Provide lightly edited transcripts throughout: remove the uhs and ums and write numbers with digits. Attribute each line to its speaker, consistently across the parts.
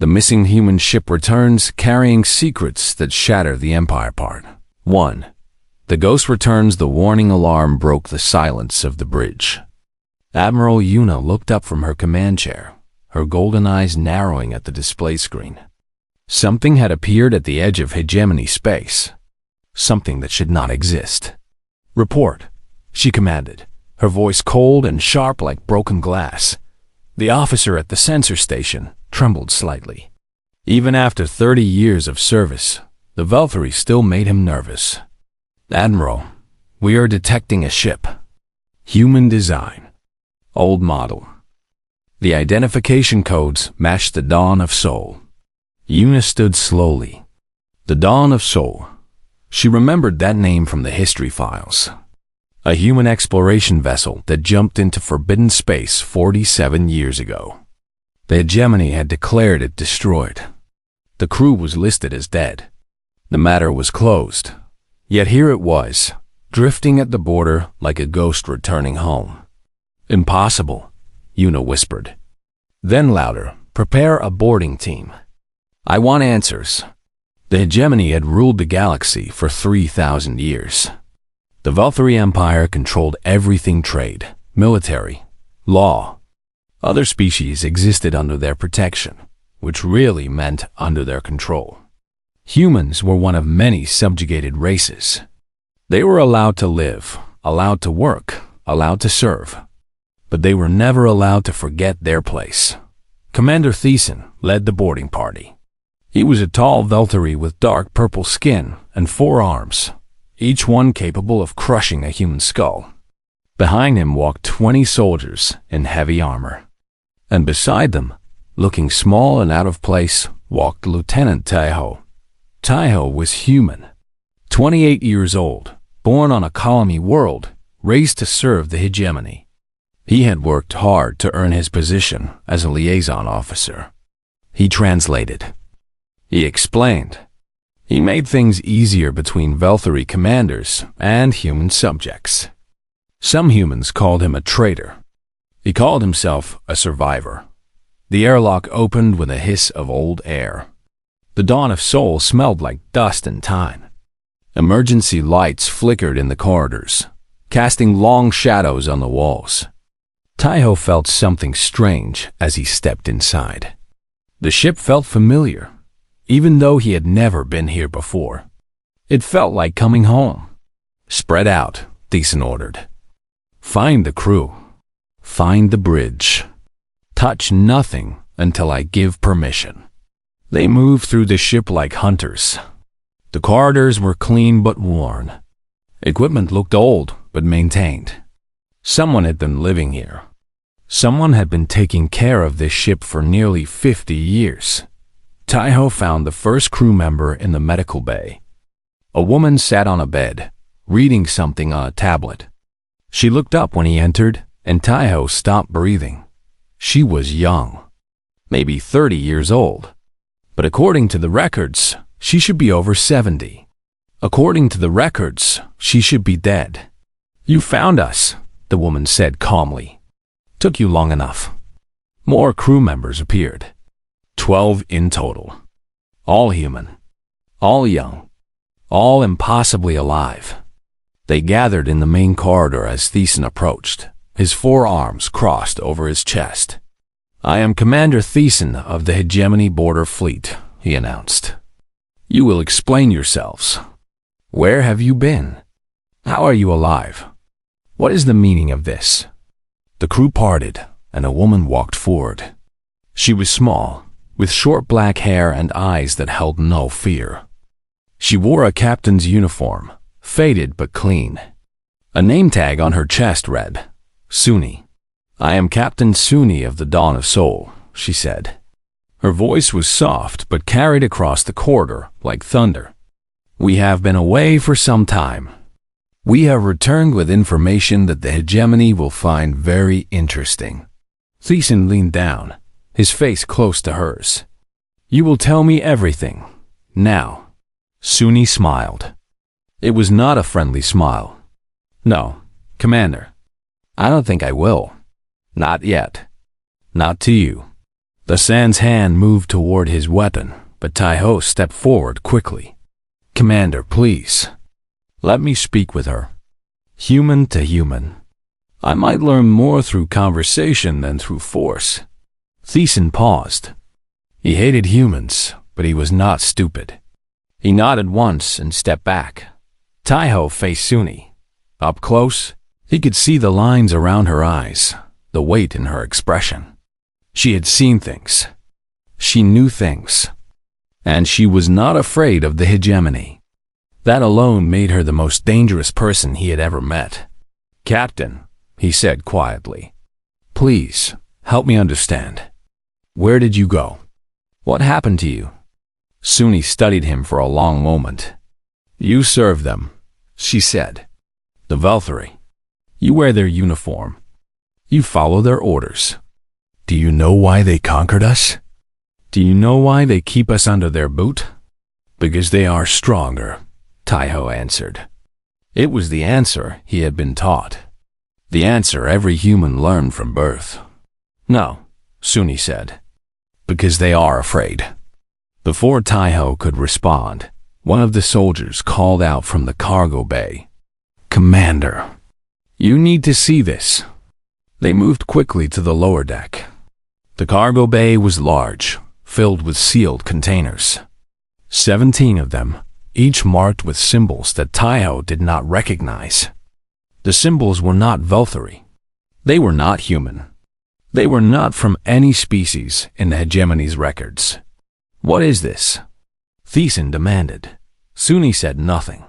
Speaker 1: The missing human ship returns, carrying secrets that shatter the Empire. Part 1. The ghost returns. The warning alarm broke the silence of the bridge. Admiral Yuna looked up from her command chair, her golden eyes narrowing at the display screen. Something had appeared at the edge of hegemony space. Something that should not exist. "Report," she commanded, her voice cold and sharp like broken glass. The officer at the sensor station trembled slightly. Even after 30 years of service, the Valkyrie still made him nervous. "Admiral, we are detecting a ship. Human design. Old model." The identification codes matched the Dawn of Soul. Yuna stood slowly. The Dawn of Soul. She remembered that name from the history files. A human exploration vessel that jumped into forbidden space 47 years ago. The hegemony had declared it destroyed. The crew was listed as dead. The matter was closed. Yet here it was, drifting at the border like a ghost returning home. "Impossible," Yuna whispered. Then louder, "Prepare a boarding team. I want answers." The hegemony had ruled the galaxy for 3,000 years. The Valkyrie Empire controlled everything: trade, military, law. Other species existed under their protection, which really meant under their control. Humans were one of many subjugated races. They were allowed to live, allowed to work, allowed to serve. But they were never allowed to forget their place. Commander Thiessen led the boarding party. He was a tall Valkyrie with dark purple skin and 4 arms, each one capable of crushing a human skull. Behind him walked 20 soldiers in heavy armor. And beside them, looking small and out of place, walked Lieutenant Taiho. Taiho was human, 28 years old, born on a colony world, raised to serve the hegemony. He had worked hard to earn his position as a liaison officer. He translated. He explained. He made things easier between Valkyrie commanders and human subjects. Some humans called him a traitor. He called himself a survivor. The airlock opened with a hiss of old air. The Dawn of Soul smelled like dust and time. Emergency lights flickered in the corridors, casting long shadows on the walls. Taiho felt something strange as he stepped inside. The ship felt familiar, even though he had never been here before. It felt like coming home. "Spread out," Thiessen ordered. "Find the crew. Find the bridge. Touch nothing until I give permission." They moved through the ship like hunters. The corridors were clean but worn. Equipment looked old but maintained. Someone had been living here. Someone had been taking care of this ship for nearly 50 years. Taiho found the first crew member in the medical bay. A woman sat on a bed, reading something on a tablet. She looked up when he entered, and Taiho stopped breathing. She was young, maybe 30 years old. But according to the records, she should be over 70. According to the records, she should be dead. "You found us," the woman said calmly. "Took you long enough." More crew members appeared. 12 in total. All human. All young. All impossibly alive. They gathered in the main corridor as Thiessen approached, his 4 arms crossed over his chest. "I am Commander Thiessen of the Hegemony Border Fleet," he announced. "You will explain yourselves. Where have you been? How are you alive? What is the meaning of this?" The crew parted, and a woman walked forward. She was small, with short black hair and eyes that held no fear. She wore a captain's uniform, faded but clean. A name tag on her chest read, Suni. "I am Captain Suni of the Dawn of Soul," she said. Her voice was soft but carried across the corridor like thunder. "We have been away for some time. We have returned with information that the hegemony will find very interesting." Thiessen leaned down, his face close to hers. "You will tell me everything, now." Suni smiled. It was not a friendly smile. "No, Commander. I don't think I will. Not yet. Not to you. The San's hand moved toward his weapon, but Tai-Ho stepped forward quickly. "Commander, please. Let me speak with her. Human to human. I might learn more through conversation than through force." Thiessen paused. He hated humans, but he was not stupid. He nodded once and stepped back. Tai-Ho faced Suni. Up close, he could see the lines around her eyes, the weight in her expression. She had seen things. She knew things. And she was not afraid of the hegemony. That alone made her the most dangerous person he had ever met. "Captain," he said quietly, "please, help me understand. Where did you go? What happened to you?" Suni studied him for a long moment. "You serve them," she said. "The Valkyrie. You wear their uniform. You follow their orders. Do you know why they conquered us? Do you know why they keep us under their boot? Because they are stronger," Tai-Ho answered. It was the answer he had been taught. The answer every human learned from birth. "No," Suni said. "Because they are afraid." Before Tai-Ho could respond, one of the soldiers called out from the cargo bay, "Commander, you need to see this." They moved quickly to the lower deck. The cargo bay was large, filled with sealed containers. 17 of them, each marked with symbols that Tai-Ho did not recognize. The symbols were not Valkyrie. They were not human. They were not from any species in the hegemony's records. "What is this?" Thiessen demanded. Suni said nothing.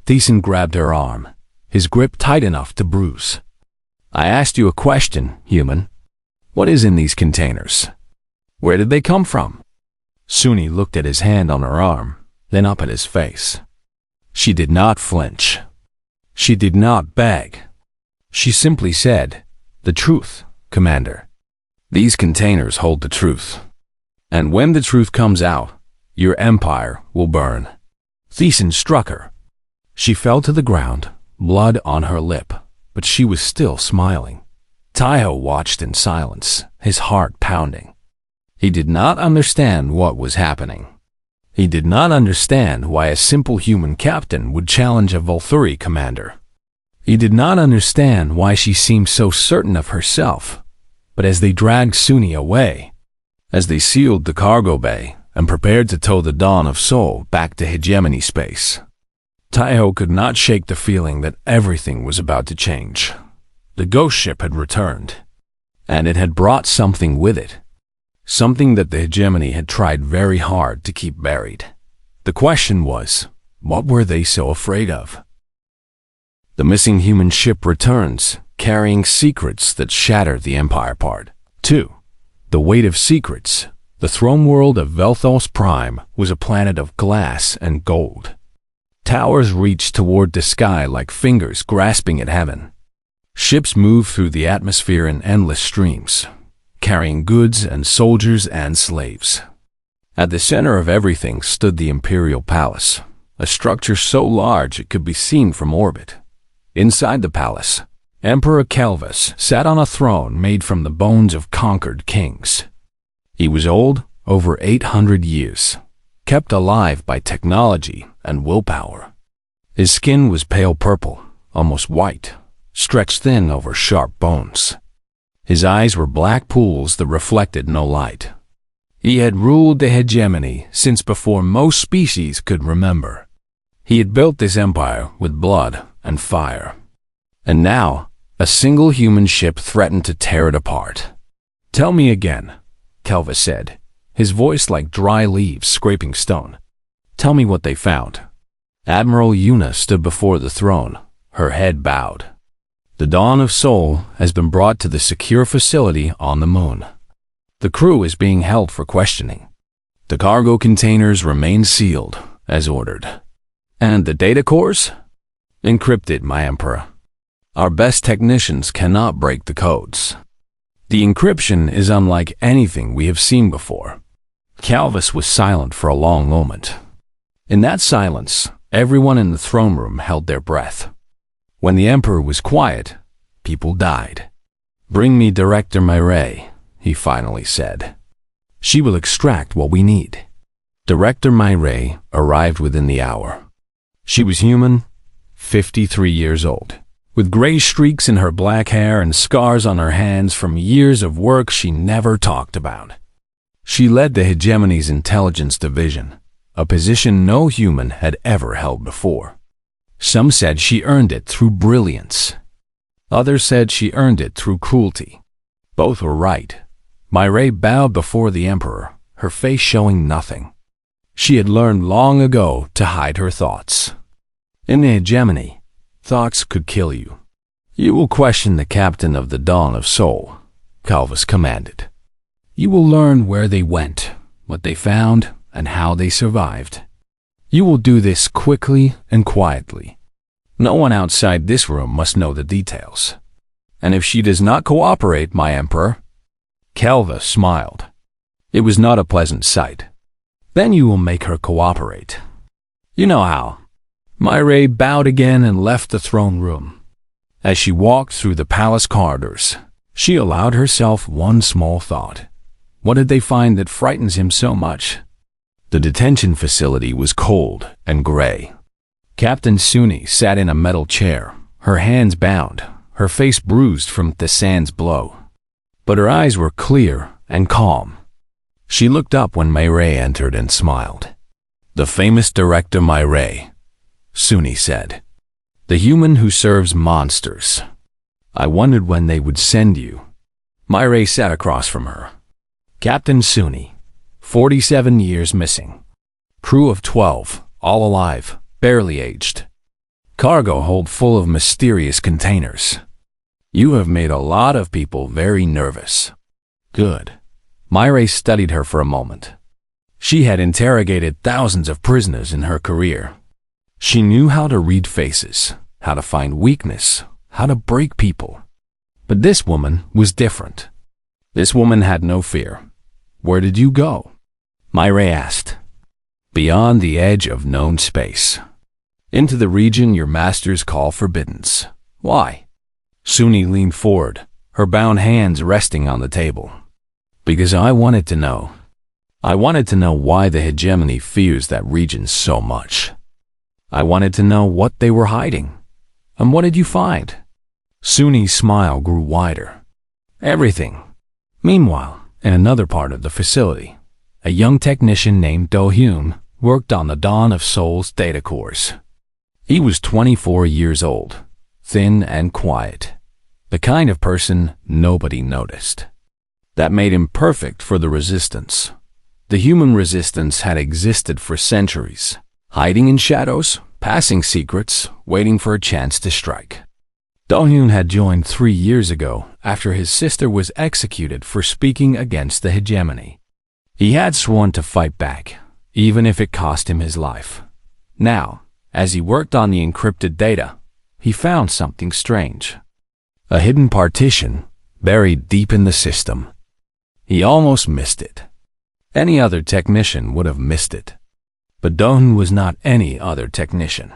Speaker 1: Thiessen grabbed her arm, his grip tight enough to bruise. "I asked you a question, human. What is in these containers? Where did they come from?" Suni looked at his hand on her arm, then up at his face. She did not flinch. She did not beg. She simply said, "The truth, Commander. These containers hold the truth. And when the truth comes out, your empire will burn." Thiessen struck her. She fell to the ground, blood on her lip, but she was still smiling. Tai-Ho watched in silence, his heart pounding. He did not understand what was happening. He did not understand why a simple human captain would challenge a Valkyrie commander. He did not understand why she seemed so certain of herself. But as they dragged Suni away, as they sealed the cargo bay and prepared to tow the Dawn of Soul back to hegemony space, Tai-Ho could not shake the feeling that everything was about to change. The ghost ship had returned, and it had brought something with it. Something that the hegemony had tried very hard to keep buried. The question was, what were they so afraid of? The missing human ship returns, carrying secrets that shatter the Empire Part 2. The Weight of Secrets. The throne world of Velthos Prime was a planet of glass and gold. Towers reached toward the sky like fingers grasping at heaven. Ships moved through the atmosphere in endless streams, carrying goods and soldiers and slaves. At the center of everything stood the Imperial Palace, a structure so large it could be seen from orbit. Inside the palace, Emperor Kelvis sat on a throne made from the bones of conquered kings. He was old, over 800 years, kept alive by technology and willpower. His skin was pale purple, almost white, stretched thin over sharp bones. His eyes were black pools that reflected no light. He had ruled the hegemony since before most species could remember. He had built this empire with blood and fire. And now, a single human ship threatened to tear it apart. "Tell me again," Kelvis said, his voice like dry leaves scraping stone. "Tell me what they found." Admiral Yuna stood before the throne, her head bowed. "The Dawn of Soul has been brought to the secure facility on the moon. The crew is being held for questioning. The cargo containers remain sealed, as ordered. And the data cores? Encrypted, my Emperor. Our best technicians cannot break the codes. The encryption is unlike anything we have seen before." Calvis was silent for a long moment. In that silence, everyone in the throne room held their breath. When the Emperor was quiet, people died. "Bring me Director Mireille," he finally said. She will extract what we need. Director Myray arrived within the hour. She was human, 53 years old, with gray streaks in her black hair and scars on her hands from years of work she never talked about. She led the hegemony's intelligence division, a position no human had ever held before. Some said she earned it through brilliance. Others said she earned it through cruelty. Both were right. Myray bowed before the Emperor, her face showing nothing. She had learned long ago to hide her thoughts. In the hegemony, thoughts could kill you. You will question the captain of the Dawn of Soul, Calvus commanded. You will learn where they went, what they found, and how they survived. You will do this quickly and quietly. No one outside this room must know the details. And if she does not cooperate, my Emperor, Calvus smiled. It was not a pleasant sight. Then you will make her cooperate. You know how. Myray bowed again and left the throne room. As she walked through the palace corridors, she allowed herself one small thought. What did they find that frightens him so much? The detention facility was cold and gray. Captain Suni sat in a metal chair, her hands bound, her face bruised from Thessan's blow. But her eyes were clear and calm. She looked up when Myray entered and smiled. The famous director Myray, Suni said. The human who serves monsters. I wondered when they would send you. Myray sat across from her. Captain Suni, 47 years missing. Crew of 12, all alive, barely aged. Cargo hold full of mysterious containers. You have made a lot of people very nervous. Good. Myray studied her for a moment. She had interrogated thousands of prisoners in her career. She knew how to read faces, how to find weakness, how to break people. But this woman was different. This woman had no fear. Where did you go? Myray asked. Beyond the edge of known space. Into the region your masters call forbiddance. Why? Suni leaned forward, her bound hands resting on the table. Because I wanted to know. I wanted to know why the hegemony fears that region so much. I wanted to know what they were hiding. And what did you find? Suni's smile grew wider. Everything. Meanwhile, in another part of the facility, a young technician named Do-hyun worked on the Dawn of Soul's data cores. He was 24 years old, thin and quiet, the kind of person nobody noticed. That made him perfect for the resistance. The human resistance had existed for centuries, hiding in shadows, passing secrets, waiting for a chance to strike. Do-hyun had joined 3 years ago after his sister was executed for speaking against the hegemony. He had sworn to fight back, even if it cost him his life. Now, as he worked on the encrypted data, he found something strange. A hidden partition buried deep in the system. He almost missed it. Any other technician would have missed it. But Do-hyun was not any other technician.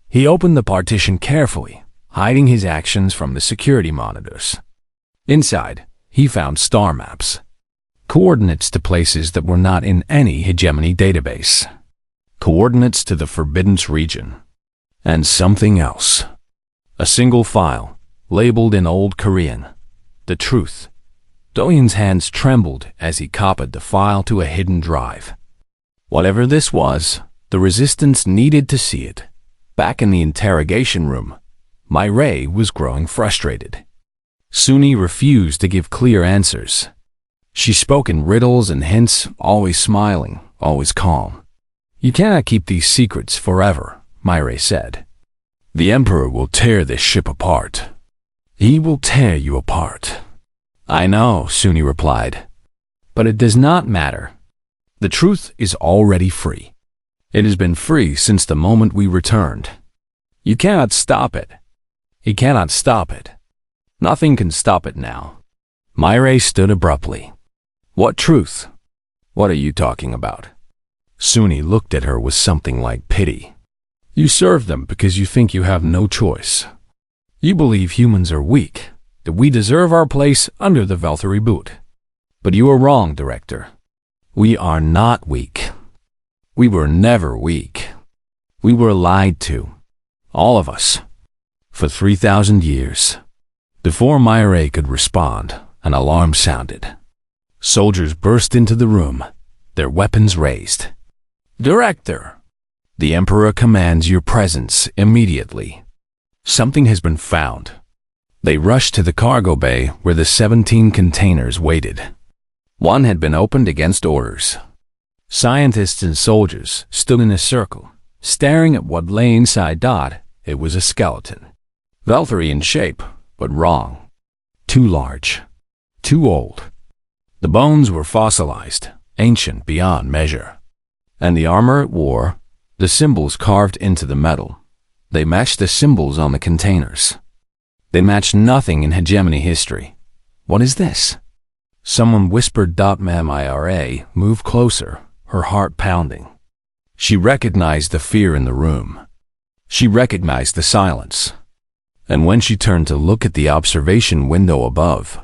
Speaker 1: He opened the partition carefully, hiding his actions from the security monitors. Inside, he found star maps, coordinates to places that were not in any hegemony database, coordinates to the Forbiddance region, and something else. A single file, labeled in Old Korean, The Truth. Do-hyun's hands trembled as he copied the file to a hidden drive. Whatever this was, the resistance needed to see it. Back in the interrogation room, Myray was growing frustrated. Suni refused to give clear answers. She spoke in riddles and hints, always smiling, always calm. You cannot keep these secrets forever, Myray said. The Emperor will tear this ship apart. He will tear you apart. I know, Suni replied. But it does not matter. The truth is already free. It has been free since the moment we returned. You cannot stop it. He cannot stop it. Nothing can stop it now. Myray stood abruptly. What truth? What are you talking about? Suni looked at her with something like pity. You serve them because you think you have no choice. You believe humans are weak, that we deserve our place under the Valtteri boot. But you are wrong, Director. We are not weak. We were never weak. We were lied to. All of us. For 3,000 years. Before Myra could respond, an alarm sounded. Soldiers burst into the room, their weapons raised. Director! The Emperor commands your presence immediately. Something has been found. They rushed to the cargo bay where the 17 containers waited. One had been opened against orders. Scientists and soldiers stood in a circle, staring at what lay inside. It was a skeleton. Veltary in shape, but wrong. Too large. Too old. The bones were fossilized, ancient beyond measure. And the armor it wore, the symbols carved into the metal, they matched the symbols on the containers. They matched nothing in hegemony history. What is this? Someone whispered. Myra moved closer, her heart pounding. She recognized the fear in the room. She recognized the silence. And when she turned to look at the observation window above,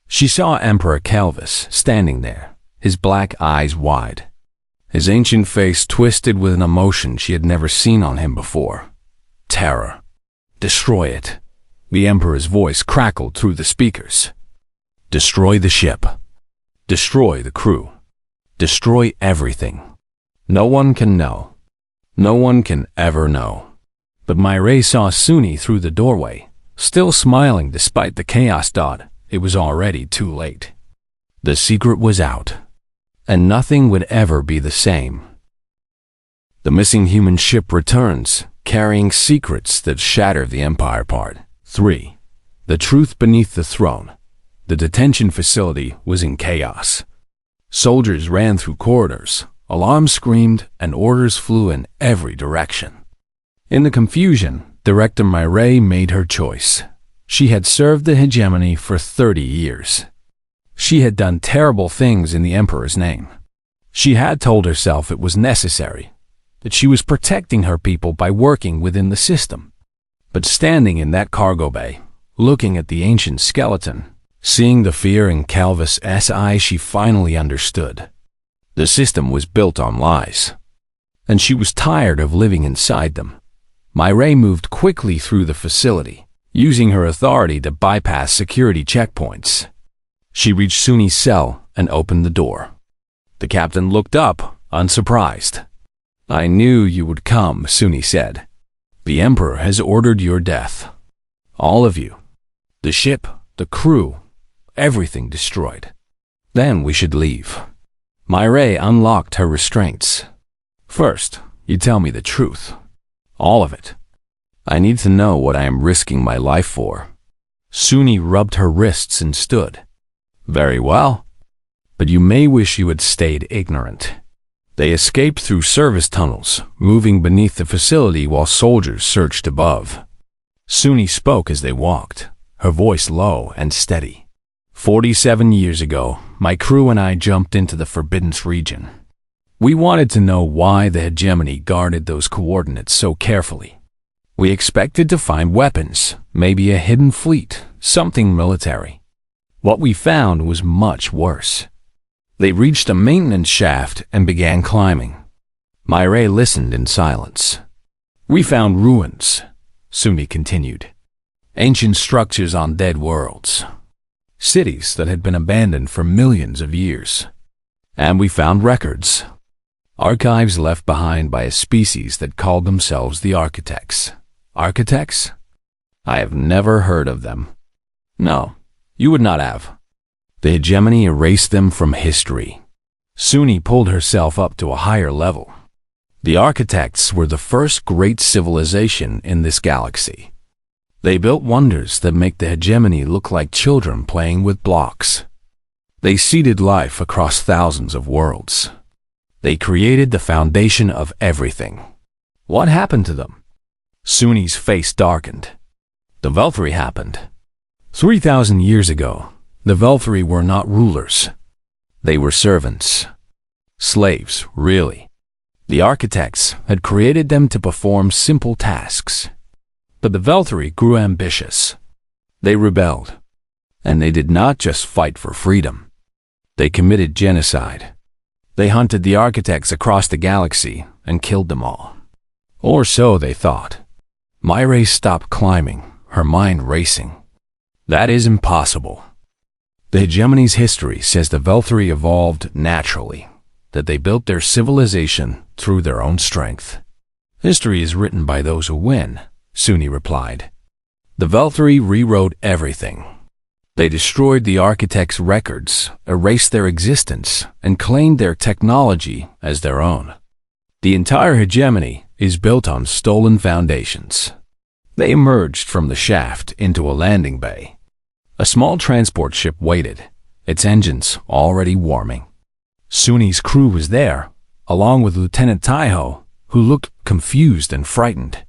Speaker 1: she saw Emperor Calvus standing there, his black eyes wide, his ancient face twisted with an emotion she had never seen on him before. Terror. Destroy it. The Emperor's voice crackled through the speakers. Destroy the ship. Destroy the crew. Destroy everything. No one can know. No one can ever know. But Myra saw Suni through the doorway, still smiling despite the chaos. It was already too late. The secret was out, and nothing would ever be the same. The missing human ship returns, carrying secrets that shatter the Empire. Part 3. The truth beneath the throne. The detention facility was in chaos. Soldiers ran through corridors, alarms screamed, and orders flew in every direction. In the confusion, Director Myra made her choice. She had served the hegemony for 30 years. She had done terrible things in the Emperor's name. She had told herself it was necessary, that she was protecting her people by working within the system. But standing in that cargo bay, looking at the ancient skeleton, seeing the fear in Calvus' eyes, she finally understood. The system was built on lies, and she was tired of living inside them. Myra moved quickly through the facility, using her authority to bypass security checkpoints. She reached Suni's cell and opened the door. The captain looked up, unsurprised. I knew you would come, Suni said. The Emperor has ordered your death. All of you. The ship, the crew, everything destroyed. Then we should leave. Myra unlocked her restraints. First, you tell me the truth. All of it. I need to know what I am risking my life for. Suni rubbed her wrists and stood. Very well. But you may wish you had stayed ignorant. They escaped through service tunnels, moving beneath the facility while soldiers searched above. Suni spoke as they walked, her voice low and steady. 47 years ago, my crew and I jumped into the Forbidden region. We wanted to know why the hegemony guarded those coordinates so carefully. We expected to find weapons, maybe a hidden fleet, something military. What we found was much worse. They reached a maintenance shaft and began climbing. Myra listened in silence. We found ruins, Suni continued. Ancient structures on dead worlds. Cities that had been abandoned for millions of years. And we found records. Archives left behind by a species that called themselves the Architects. Architects? I have never heard of them. No, you would not have. The hegemony erased them from history. Suni pulled herself up to a higher level. The Architects were the first great civilization in this galaxy. They built wonders that make the hegemony look like children playing with blocks. They seeded life across thousands of worlds. They created the foundation of everything. What happened to them? Suni's face darkened. The Veltary happened. 3,000 years ago, the Veltary were not rulers. They were servants. Slaves, really. The Architects had created them to perform simple tasks. But the Veltary grew ambitious. They rebelled. And they did not just fight for freedom. They committed genocide. They hunted the architects across the galaxy and killed them all. Or so they thought. Myra stopped climbing, her mind racing. That is impossible. The hegemony's history says the Velthari evolved naturally, that they built their civilization through their own strength. History is written by those who win, Suni replied. The Velthari rewrote everything. They destroyed the architects' records, erased their existence, and claimed their technology as their own. The entire hegemony is built on stolen foundations. They emerged from the shaft into a landing bay. A small transport ship waited, its engines already warming. Suni's crew was there, along with Lieutenant Taiho, who looked confused and frightened.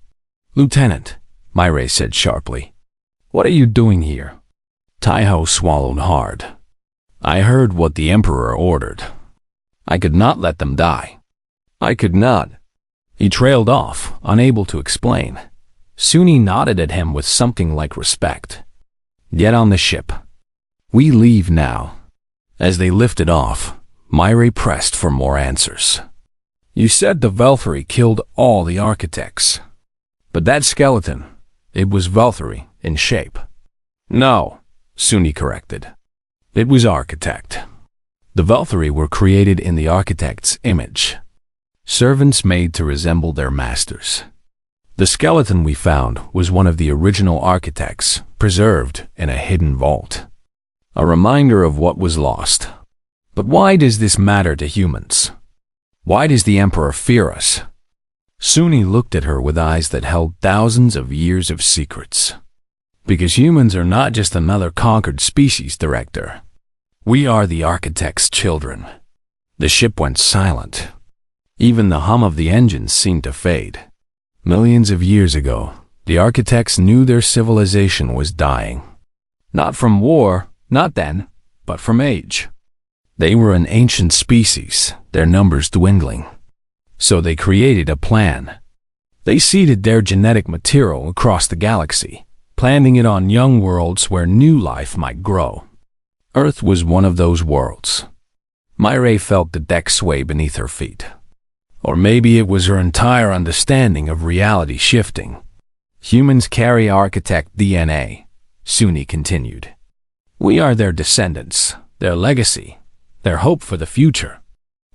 Speaker 1: "Lieutenant," Myra said sharply, "what are you doing here?" Taiho swallowed hard. "I heard what the Emperor ordered. I could not let them die. I could not." He trailed off, unable to explain. Suni nodded at him with something like respect. "Get on the ship. We leave now." As they lifted off, Myra pressed for more answers. "You said the Velthari killed all the architects. But that skeleton, it was Velthari in shape." "No," Suni corrected. "It was architect. The Velthari were created in the architect's image. Servants made to resemble their masters. The skeleton we found was one of the original architects, preserved in a hidden vault. A reminder of what was lost. But why does this matter to humans? Why does the Emperor fear us?" Suni looked at her with eyes that held thousands of years of secrets. "Because humans are not just another conquered species, Director. We are the architect's children." The ship went silent. Even the hum of the engines seemed to fade. Millions of years ago, the architects knew their civilization was dying. Not from war, not then, but from age. They were an ancient species, their numbers dwindling. So they created a plan. They seeded their genetic material across the galaxy, planting it on young worlds where new life might grow. Earth was one of those worlds. Myra felt the deck sway beneath her feet. Or maybe it was her entire understanding of reality shifting. "Humans carry architect DNA," Suni continued. "We are their descendants, their legacy, their hope for the future.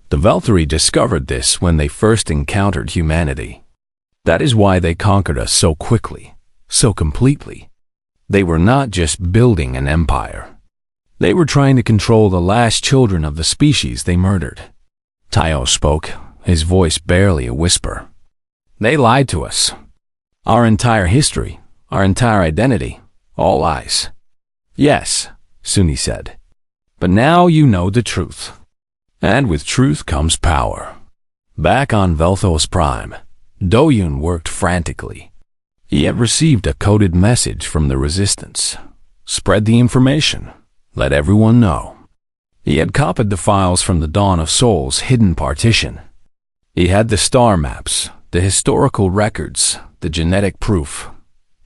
Speaker 1: The Velthari discovered this when they first encountered humanity. That is why they conquered us so quickly, so completely. They were not just building an empire. They were trying to control the last children of the species they murdered." Taiho spoke, his voice barely a whisper. "They lied to us. Our entire history, our entire identity, all lies." "Yes," Suni said. "But now you know the truth. And with truth comes power." Back on Velthos Prime, Doyun worked frantically. He had received a coded message from the Resistance. Spread the information. Let everyone know. He had copied the files from the Dawn of Souls hidden partition. He had the star maps, the historical records, the genetic proof.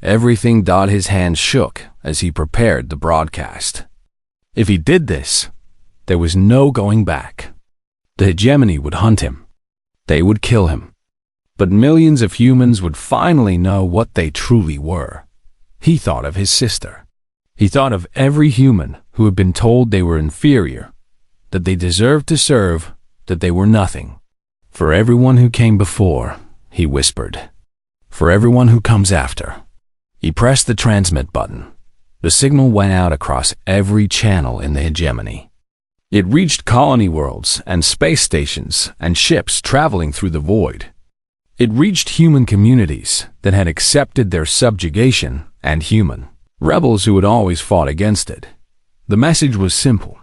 Speaker 1: Everything. His hands shook as he prepared the broadcast. If he did this, there was no going back. The hegemony would hunt him. They would kill him. But millions of humans would finally know what they truly were. He thought of his sister. He thought of every human who had been told they were inferior, that they deserved to serve, that they were nothing. "For everyone who came before," he whispered. "For everyone who comes after." He pressed the transmit button. The signal went out across every channel in the hegemony. It reached colony worlds and space stations and ships traveling through the void. It reached human communities that had accepted their subjugation and human rebels who had always fought against it. The message was simple.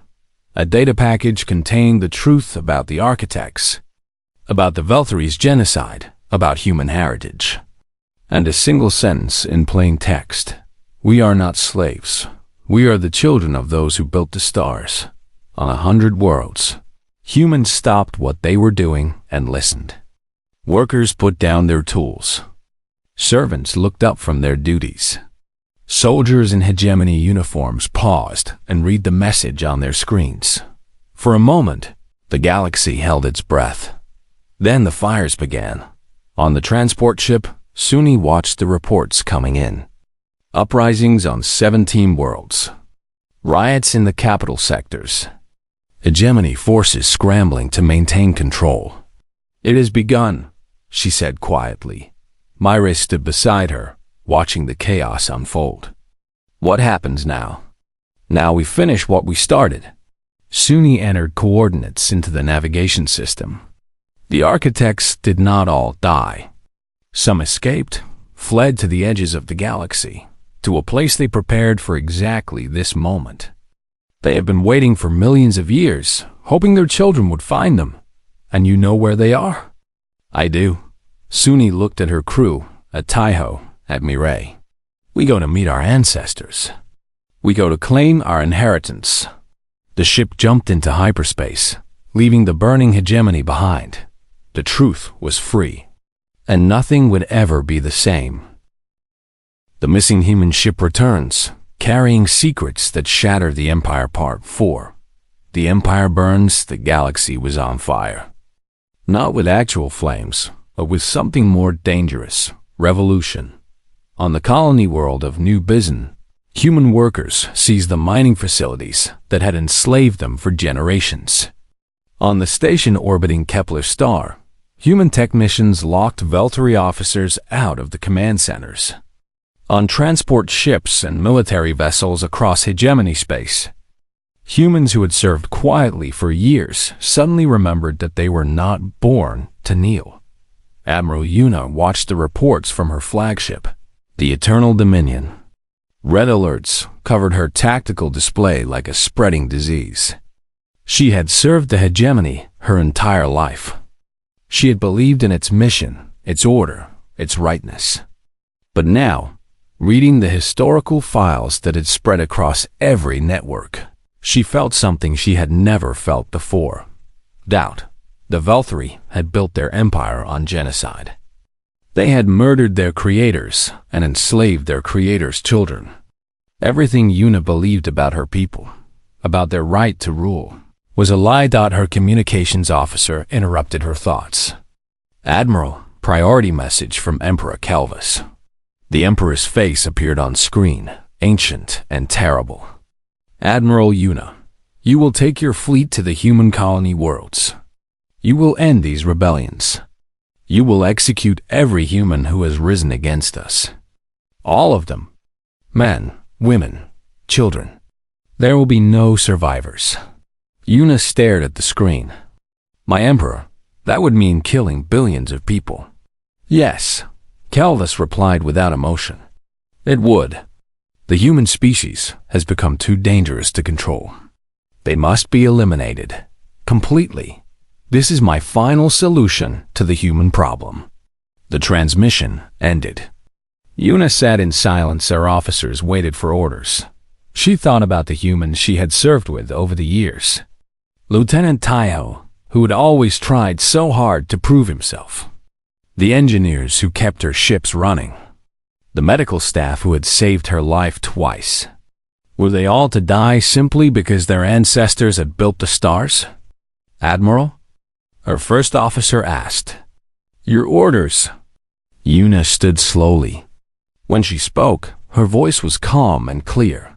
Speaker 1: A data package contained the truth about the architects, about the Velthari's genocide, about human heritage. And a single sentence in plain text. "We are not slaves. We are the children of those who built the stars. On 100 worlds." Humans stopped what they were doing and listened. Workers put down their tools. Servants looked up from their duties. Soldiers in hegemony uniforms paused and read the message on their screens. For a moment, The galaxy held its breath. Then the fires began. On the transport ship, Suni watched the reports coming in. Uprisings on 17 worlds. Riots in the capital sectors. Hegemony forces scrambling to maintain control. "It has begun," she said quietly. Myra stood beside her, watching the chaos unfold. "What happens now?" "Now we finish what we started." Suni entered coordinates into the navigation system. The architects did not all die. Some escaped, fled to the edges of the galaxy, to a place they prepared for exactly this moment. They have been waiting for millions of years, hoping their children would find them. And you know where they are? I do. Suni looked at her crew, at Taiho, at Mireille. We go to meet our ancestors. We go to claim our inheritance. The ship jumped into hyperspace, leaving the burning hegemony behind. The truth was free, and nothing would ever be the same. The missing human ship returns, carrying secrets that shatter the Empire Part 4. The Empire burns, the galaxy was on fire. Not with actual flames, but with something more dangerous, revolution. On the colony world of New Bizan, human workers seized the mining facilities that had enslaved them for generations. On the station orbiting Kepler star, human technicians locked Veltari officers out of the command centers. On transport ships and military vessels across hegemony space, humans who had served quietly for years suddenly remembered that they were not born to kneel. Admiral Yuna watched the reports from her flagship, the Eternal Dominion. Red alerts covered her tactical display like a spreading disease. She had served the hegemony her entire life. She had believed in its mission, its order, its rightness. But now, reading the historical files that had spread across every network, she felt something she had never felt before. Doubt. The Veltari had built their empire on genocide. They had murdered their creators and enslaved their creators' children. Everything Yuna believed about her people, about their right to rule, was a lie. Her communications officer interrupted her thoughts. Admiral, priority message from Emperor Kelvis. The Emperor's face appeared on screen, ancient and terrible. Admiral Yuna, you will take your fleet to the human colony worlds. You will end these rebellions. You will execute every human who has risen against us. All of them. Men, women, children. There will be no survivors. Yuna stared at the screen. My Emperor, that would mean killing billions of people. Yes, Kelvis replied without emotion. It would. The human species has become too dangerous to control. They must be eliminated. Completely. This is my final solution to the human problem. The transmission ended. Yuna sat in silence. Her officers waited for orders. She thought about the humans she had served with over the years. Lieutenant Taiho, who had always tried so hard to prove himself. The engineers who kept her ships running. The medical staff who had saved her life twice. Were they all to die simply because their ancestors had built the stars? Admiral? Her first officer asked. Your orders. Yuna stood slowly. When she spoke, her voice was calm and clear.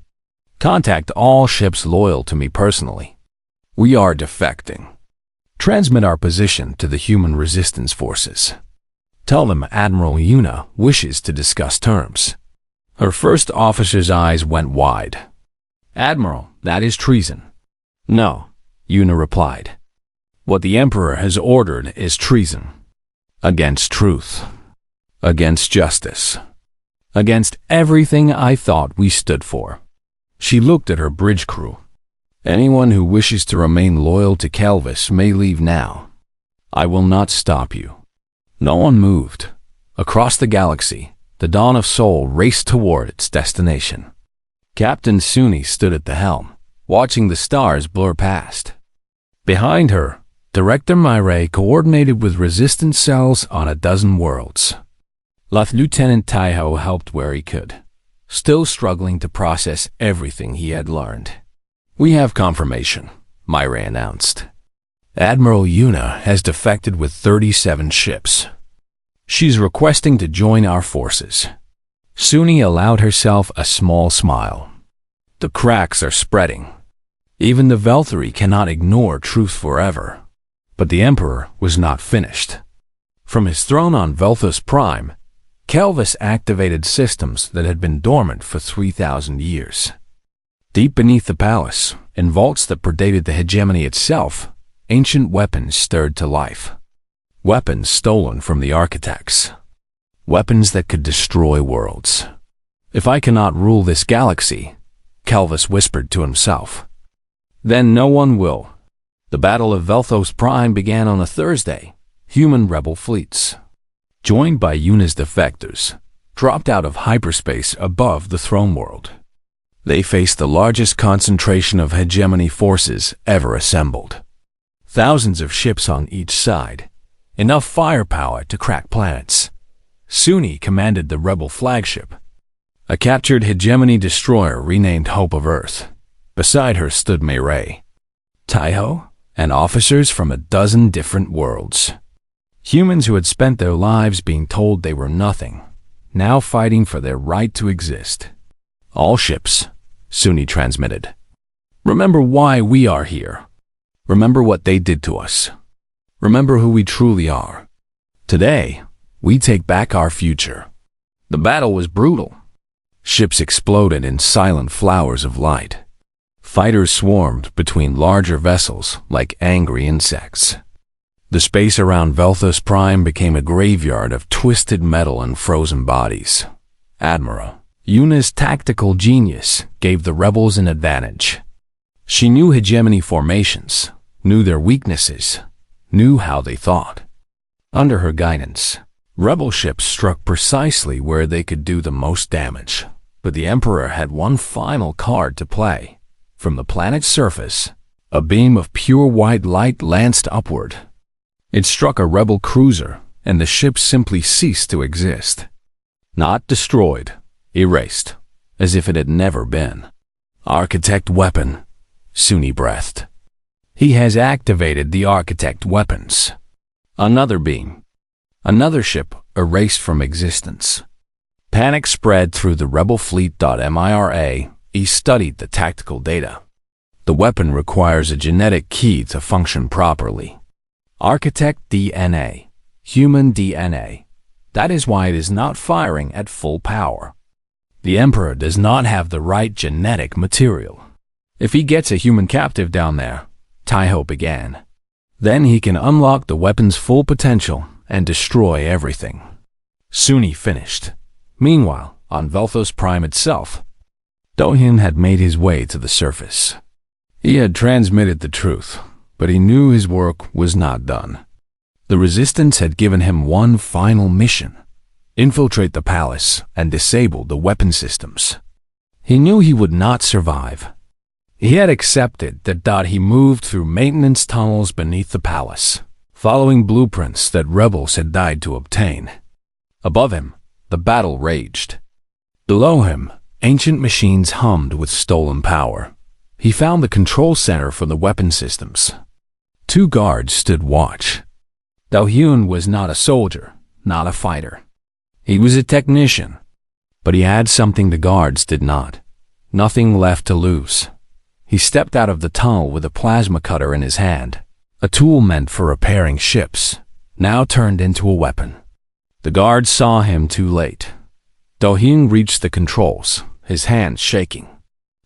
Speaker 1: Contact all ships loyal to me personally. We are defecting. Transmit our position to the human resistance forces. Tell them Admiral Yuna wishes to discuss terms. Her first officer's eyes went wide. Admiral, that is treason. No, Yuna replied. What the Emperor has ordered is treason. Against truth. Against justice. Against everything I thought we stood for. She looked at her bridge crew. Anyone who wishes to remain loyal to Kelvis may leave now. I will not stop you. No one moved. Across the galaxy, the Dawn of Sol raced toward its destination. Captain Suni stood at the helm, watching the stars blur past. Behind her, Director Mireille coordinated with resistance cells on a dozen worlds. Lieutenant Taiho helped where he could, still struggling to process everything he had learned. We have confirmation, Mireille announced. Admiral Yuna has defected with 37 ships. She's requesting to join our forces. Suni allowed herself a small smile. The cracks are spreading. Even the Velthari cannot ignore truth forever. But the Emperor was not finished. From his throne on Velthos Prime, Kelvis activated systems that had been dormant for 3,000 years. Deep beneath the palace, in vaults that predated the hegemony itself, ancient weapons stirred to life. Weapons stolen from the architects. Weapons that could destroy worlds. If I cannot rule this galaxy, Kelvis whispered to himself, then no one will. The Battle of Velthos Prime began on a Thursday. Human rebel fleets, joined by Yuna's defectors, dropped out of hyperspace above the throne world. They faced the largest concentration of hegemony forces ever assembled. Thousands of ships on each side, enough firepower to crack planets. Suni commanded the rebel flagship, a captured hegemony destroyer renamed Hope of Earth. Beside her stood Mei, Taiho, and officers from a dozen different worlds. Humans who had spent their lives being told they were nothing, now fighting for their right to exist. All ships, Suni transmitted. Remember why we are here. Remember what they did to us. Remember who we truly are. Today, we take back our future. The battle was brutal. Ships exploded in silent flowers of light. Fighters swarmed between larger vessels like angry insects. The space around Velthos Prime became a graveyard of twisted metal and frozen bodies. Admiral Yuna's tactical genius gave the rebels an advantage. She knew hegemony formations, knew their weaknesses, knew how they thought. Under her guidance, rebel ships struck precisely where they could do the most damage. But the Emperor had one final card to play. From the planet's surface, a beam of pure white light lanced upward. It struck a rebel cruiser, and the ship simply ceased to exist. Not destroyed, erased, as if it had never been. Architect weapon, Suni breathed. He has activated the architect weapons. Another beam. Another ship erased from existence. Panic spread through the rebel fleet. Mira, he studied the tactical data. The weapon requires a genetic key to function properly. Architect DNA, human DNA. That is why it is not firing at full power. The Emperor does not have the right genetic material. If he gets a human captive down there, Taiho began, then he can unlock the weapon's full potential and destroy everything. Suni finished. Meanwhile, on Velthos Prime itself, Dohin had made his way to the surface. He had transmitted the truth, but he knew his work was not done. The Resistance had given him one final mission: infiltrate the palace and disable the weapon systems. He knew he would not survive. He had accepted that. He moved through maintenance tunnels beneath the palace, following blueprints that rebels had died to obtain. Above him, the battle raged. Below him, ancient machines hummed with stolen power. He found the control center for the weapon systems. Two guards stood watch. Dohyun was not a soldier, not a fighter. He was a technician. But he had something the guards did not. Nothing left to lose. He stepped out of the tunnel with a plasma cutter in his hand, a tool meant for repairing ships, now turned into a weapon. The guards saw him too late. Dohyun reached the controls, his hands shaking.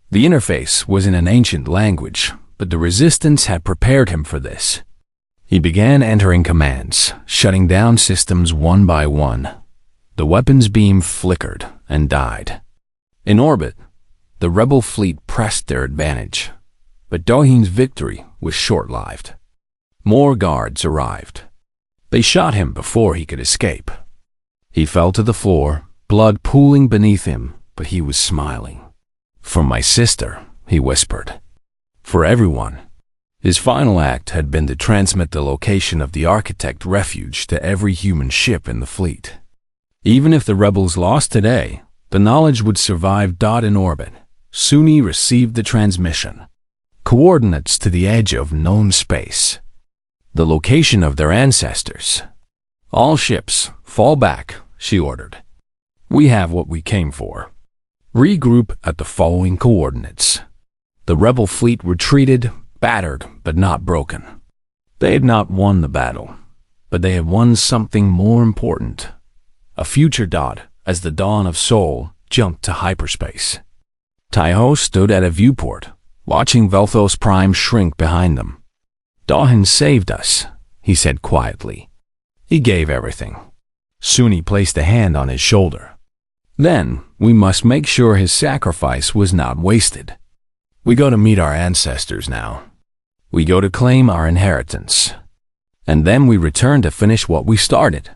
Speaker 1: The interface was in an ancient language, but the Resistance had prepared him for this. He began entering commands, shutting down systems one by one. The weapon's beam flickered and died. In orbit, the rebel fleet pressed their advantage, but Dohyun's victory was short-lived. More guards arrived. They shot him before he could escape. He fell to the floor, blood pooling beneath him, but he was smiling. "For my sister," he whispered. For everyone. His final act had been to transmit the location of the architect refuge to every human ship in the fleet. Even if the rebels lost today, the knowledge would survive. In orbit, Suni received the transmission. Coordinates to the edge of known space. the location of their ancestors. "All ships, fall back," she ordered. "We have what we came for. Regroup at the following coordinates." The rebel fleet retreated, battered but not broken. They had not won the battle, but they had won something more important. A future dot as the dawn of Sol jumped to hyperspace. Taiho stood at a viewport, watching Velthos Prime shrink behind them. "Dahin saved us," he said quietly. "He gave everything." Suni placed a hand on his shoulder. "Then we must make sure his sacrifice was not wasted. We go to meet our ancestors now. We go to claim our inheritance. And then we return to finish what we started."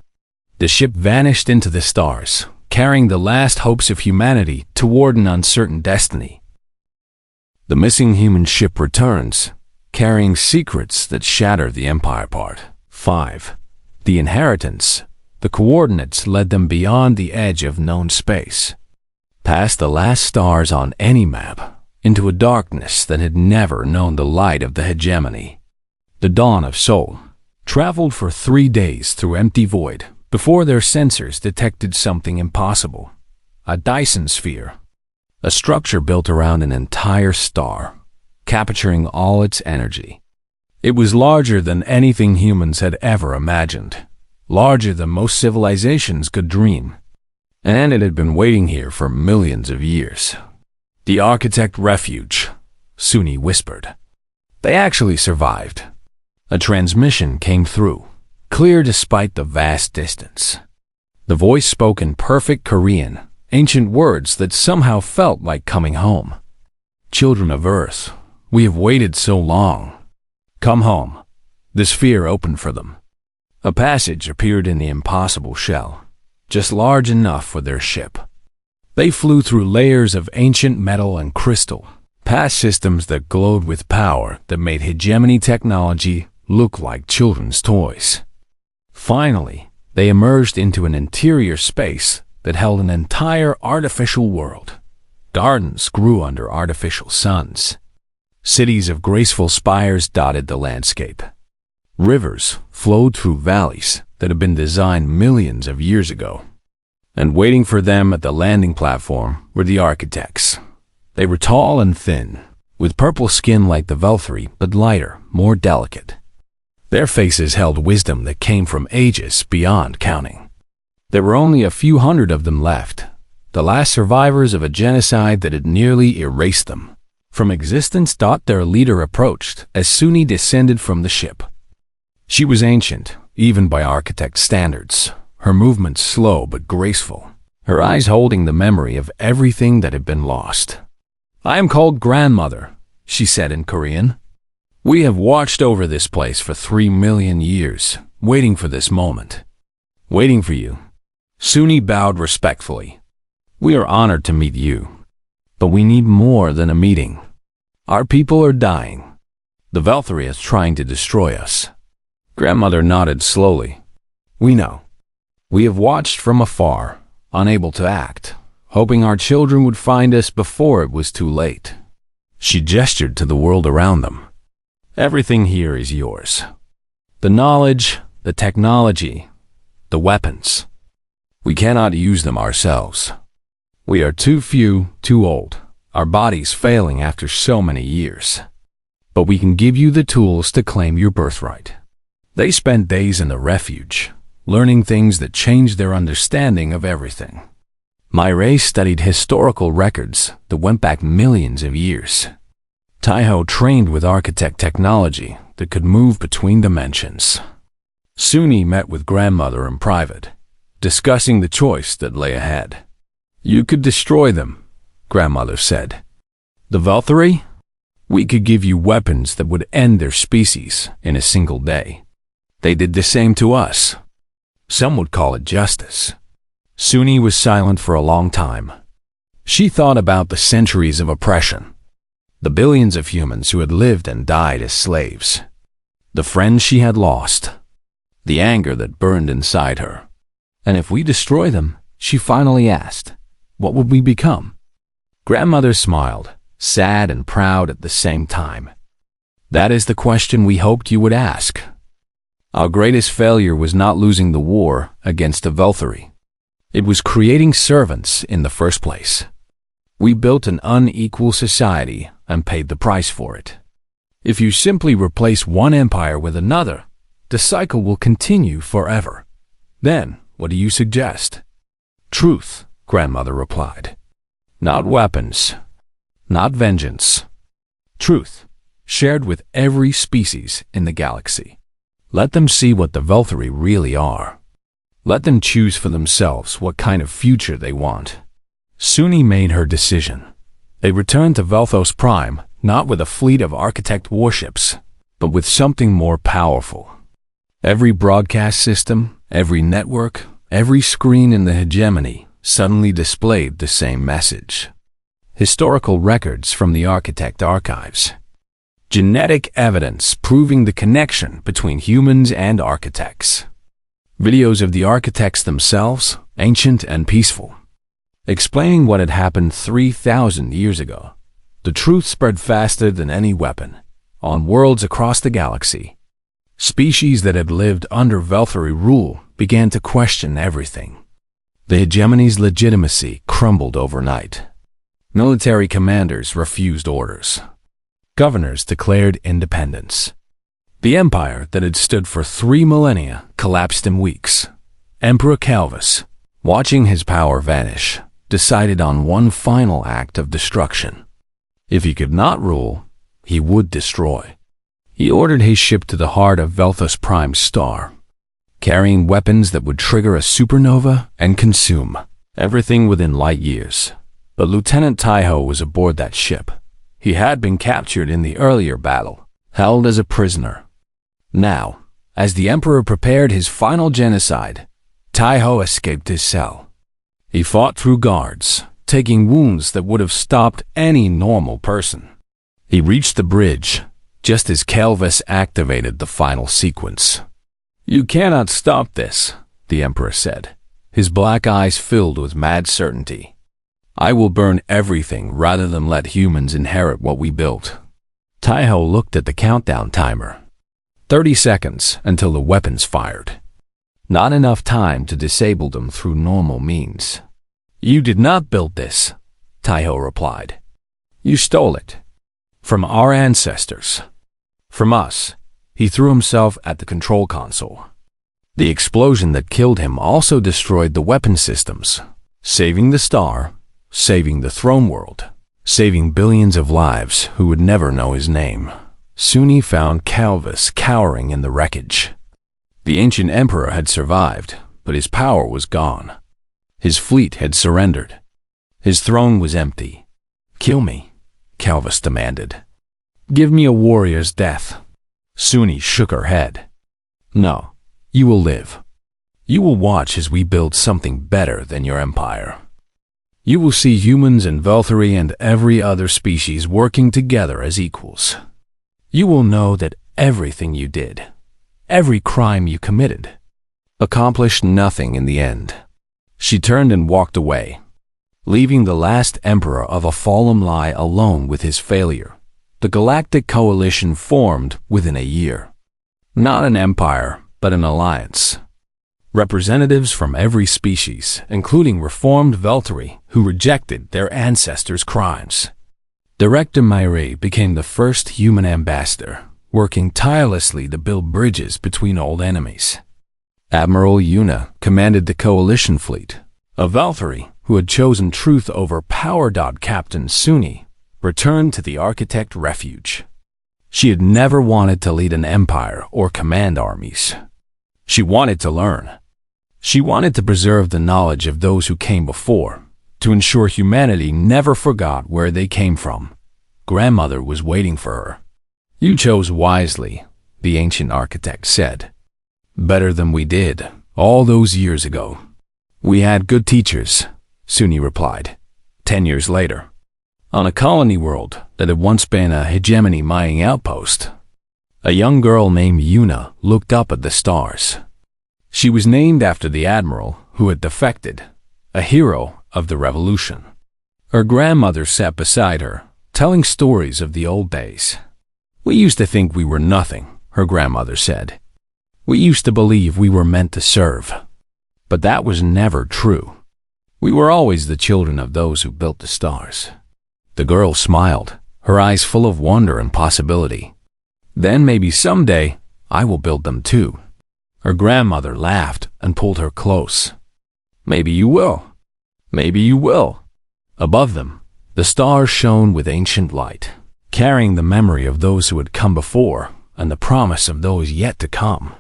Speaker 1: The ship vanished into the stars, carrying the last hopes of humanity toward an uncertain destiny. The missing human ship returns, carrying secrets that shatter the Empire part. 5. The inheritance. The coordinates led them beyond the edge of known space, past the last stars on any map, into a darkness that had never known the light of the hegemony. The dawn of Sol traveled for 3 days through empty void before their sensors detected something impossible. A Dyson sphere, a structure built around an entire star, capturing all its energy. It was larger than anything humans had ever imagined, larger than most civilizations could dream, and it had been waiting here for millions of years. "The Architect Refuge," Suni whispered. They actually survived. A transmission came through, clear despite the vast distance. The voice spoke in perfect Korean, ancient words that somehow felt like coming home. "Children of Earth, we have waited so long. Come home." The sphere opened for them. A passage appeared in the impossible shell, just large enough for their ship. They flew through layers of ancient metal and crystal, past systems that glowed with power that made hegemony technology look like children's toys. Finally, they emerged into an interior space that held an entire artificial world. Gardens grew under artificial suns. Cities of graceful spires dotted the landscape. Rivers flowed through valleys that had been designed millions of years ago. And waiting for them at the landing platform were the architects. They were tall and thin, with purple skin like the Velthri, but lighter, more delicate. Their faces held wisdom that came from ages beyond counting. There were only a few hundred of them left, the last survivors of a genocide that had nearly erased them from existence. Their leader approached as Suni descended from the ship. She was ancient, even by architect standards, her movements slow but graceful, her eyes holding the memory of everything that had been lost. "I am called Grandmother," she said in Korean. "We have watched over this place for 3 million years, waiting for this moment. Waiting for you." Suni bowed respectfully. "We are honored to meet you, but we need more than a meeting. Our people are dying. The Velthri is trying to destroy us." Grandmother nodded slowly. "We know. We have watched from afar, unable to act, hoping our children would find us before it was too late." She gestured to the world around them. "Everything here is yours. The knowledge, the technology, the weapons. We cannot use them ourselves. We are too few, too old, our bodies failing after so many years. But we can give you the tools to claim your birthright." They spent days in the refuge, learning things that changed their understanding of everything. My race studied historical records that went back millions of years. Taiho trained with architect technology that could move between dimensions. Suni met with Grandmother in private, discussing the choice that lay ahead. "You could destroy them," Grandmother said. "The Velthri? We could give you weapons that would end their species in a single day. They did the same to us. Some would call it justice." Suni was silent for a long time. She thought about the centuries of oppression, the billions of humans who had lived and died as slaves, the friends she had lost, the anger that burned inside her. "And if we destroy them," she finally asked, "what would we become?" Grandmother smiled, sad and proud at the same time. "That is the question we hoped you would ask. Our greatest failure was not losing the war against the Velthari. It was creating servants in the first place. We built an unequal society and paid the price for it. If you simply replace one empire with another, the cycle will continue forever. Then, what do you suggest? Truth, grandmother replied. Not weapons. Not vengeance. Truth, shared with every species in the galaxy. Let them see what the Velthari really are. Let them choose for themselves what kind of future they want. Suni made her decision. They returned to Velthos Prime, not with a fleet of architect warships, but with something more powerful. Every broadcast system, every network, every screen in the hegemony suddenly displayed the same message. Historical records from the architect archives. Genetic evidence proving the connection between humans and architects. Videos of the architects themselves, ancient and peaceful, explaining what had happened 3,000 years ago. The truth spread faster than any weapon, on worlds across the galaxy. Species that had lived under Velthari rule began to question everything. The hegemony's legitimacy crumbled overnight. Military commanders refused orders. Governors declared independence. The empire that had stood for 3 millennia collapsed in weeks. Emperor Calvus, watching his power vanish, decided on one final act of destruction. If he could not rule, he would destroy. He ordered his ship to the heart of Velthos Prime's star, carrying weapons that would trigger a supernova and consume everything within light years. But Lieutenant Taiho was aboard that ship. He had been captured in the earlier battle, held as a prisoner. Now, as the Emperor prepared his final genocide, Taiho escaped his cell. He fought through guards, taking wounds that would have stopped any normal person. He reached the bridge, just as Calvus activated the final sequence. "You cannot stop this," the Emperor said, his black eyes filled with mad certainty. "I will burn everything rather than let humans inherit what we built." Taiho looked at the countdown timer. 30 seconds until the weapons fired. Not enough time to disable them through normal means. "You did not build this," Taiho replied. "You stole it. From our ancestors. From us." He threw himself at the control console. The explosion that killed him also destroyed the weapon systems, saving the star, saving the throne world, saving billions of lives who would never know his name. Suni found Calvus cowering in the wreckage. The ancient emperor had survived, but his power was gone. His fleet had surrendered. His throne was empty. "Kill me," Calvus demanded. "Give me a warrior's death." Suni shook her head. "No, you will live. You will watch as we build something better than your empire. You will see humans and Velthari and every other species working together as equals. You will know that everything you did, every crime you committed, accomplished nothing in the end." She turned and walked away, leaving the last emperor of a fallen lie alone with his failure. The Galactic Coalition formed within a year. Not an empire, but an alliance. Representatives from every species, including reformed Velthari who rejected their ancestors' crimes. Director Myri became the first human ambassador, working tirelessly to build bridges between old enemies. Admiral Yuna commanded the Coalition fleet. A Velthari who had chosen truth over Power Dot Captain Suni returned to the Architect Refuge. She had never wanted to lead an empire or command armies. She wanted to learn. She wanted to preserve the knowledge of those who came before, to ensure humanity never forgot where they came from. Grandmother was waiting for her. "You chose wisely," the ancient architect said. "Better than we did, all those years ago." "We had good teachers," Suni replied. 10 years later, on a colony world that had once been a hegemony mining outpost, a young girl named Yuna looked up at the stars. She was named after the admiral who had defected, a hero of the revolution. Her grandmother sat beside her, telling stories of the old days. "We used to think we were nothing," her grandmother said. We used to believe we were meant to serve, but that was never true. We were always the children of those who built the stars." The girl smiled, her eyes full of wonder and possibility. "Then maybe someday I will build them too." Her grandmother laughed and pulled her close. "Maybe you will. Maybe you will." Above them, the stars shone with ancient light, carrying the memory of those who had come before and the promise of those yet to come.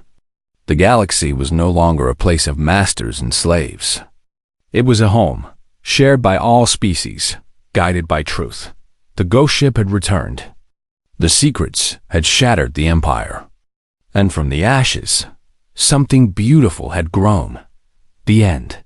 Speaker 1: The galaxy was no longer a place of masters and slaves. It was a home, shared by all species, guided by truth. The ghost ship had returned. The secrets had shattered the empire. And from the ashes, something beautiful had grown. The end.